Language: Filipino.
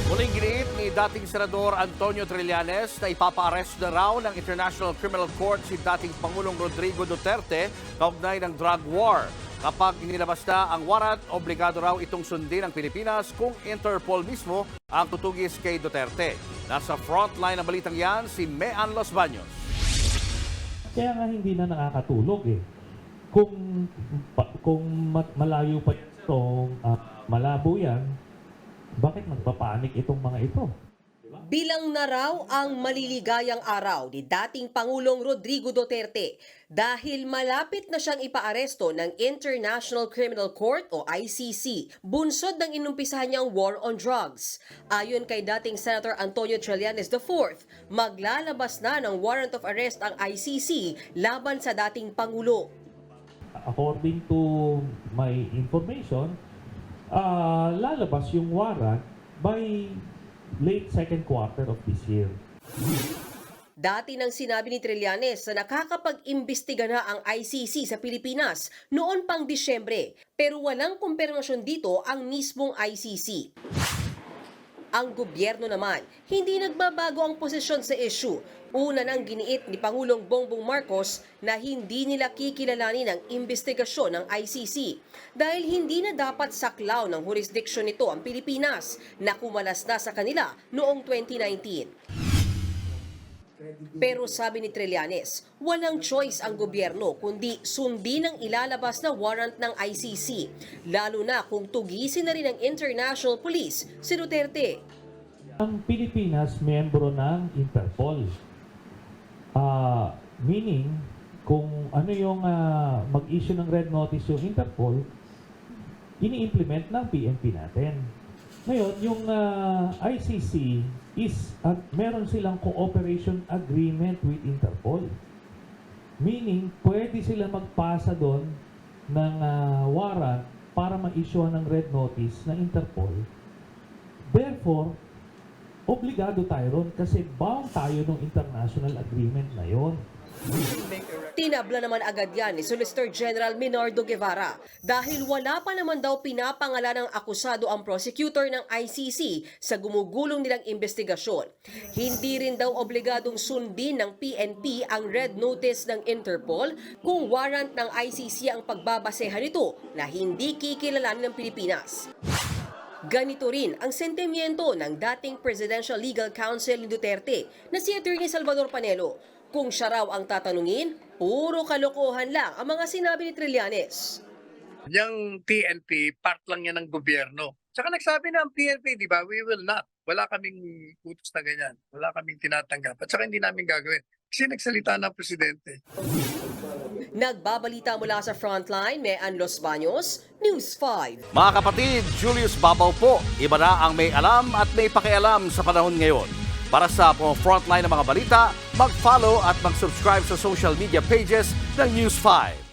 Muling giniit ni dating Senador Antonio Trillanes na ipapa-arrest na raw ng International Criminal Court si dating Pangulong Rodrigo Duterte kaugnay ng drug war. Kapag inilabas na ang warrant, obligado raw itong sundin ng Pilipinas kung Interpol mismo ang tutugis kay Duterte. Nasa frontline ng balitang yan si Mean Los Baños. Kaya nga hindi na nakakatulog eh. Kung malayo pa itong malabo yan, bakit magpapanik itong mga ito? Bilang na raw ang maliligayang araw ni dating Pangulong Rodrigo Duterte dahil malapit na siyang ipaaresto ng International Criminal Court o ICC, bunsod ng inumpisahan niyang war on drugs. Ayon kay dating Senator Antonio Trillanes IV, maglalabas na ng warrant of arrest ang ICC laban sa dating Pangulo. According to my information, lalabas yung warrant by late second quarter of this year. Dati nang sinabi ni Trillanes na nakakapag-imbestiga na ang ICC sa Pilipinas noon pang Disyembre, pero walang kumpirmasyon dito ang mismong ICC. Ang gobyerno naman, hindi nagbabago ang posisyon sa issue. Una nang giniit ni Pangulong Bongbong Marcos na hindi nila kikilalanin ang investigasyon ng ICC dahil hindi na dapat saklaw ng jurisdiksyon nito ang Pilipinas na kumalas na sa kanila noong 2019. Pero sabi ni Trillanes, walang choice ang gobyerno kundi sundin ang ilalabas na warrant ng ICC, lalo na kung tugisin na rin ng International Police si Duterte. Ang Pilipinas, miyembro ng Interpol. Meaning, kung ano yung mag-issue ng red notice yung Interpol, ini-implement ng PNP natin. Ngayon, yung ICC meron silang cooperation agreement with Interpol. Meaning, pwede sila magpasa doon ng warrant para ma-issue ng red notice ng Interpol. Therefore, obligado tayo ron kasi bound tayo ng international agreement na yon. Tinabla naman agad yan ni Solicitor General Minardo Guevara dahil wala pa naman daw pinapangalan ng akusado ang prosecutor ng ICC sa gumugulong nilang investigasyon. Hindi rin daw obligadong sundin ng PNP ang red notice ng Interpol kung warrant ng ICC ang pagbabasehan nito na hindi kikilalanin ng Pilipinas. Ganito rin ang sentimiento ng dating Presidential Legal Counsel ni Duterte na si Atty. Salvador Panelo. Kung siya raw ang tatanungin, puro kalokohan lang ang mga sinabi ni Trillanes. Yung PNP, part lang yan ng gobyerno. Tsaka nagsabi na ang PNP, di ba, we will not. Wala kaming utos na ganyan. Wala kaming tinatanggap. At saka hindi namin gagawin. Kasi nagsalita ng presidente. Nagbabalita mula sa Frontline, Mean Los Baños, News 5. Mga kapatid, Julius Babaw po. Iba na ang may alam at may pakialam sa panahon ngayon. Para sa frontline ng mga balita, mag-follow at mag-subscribe sa social media pages ng News 5.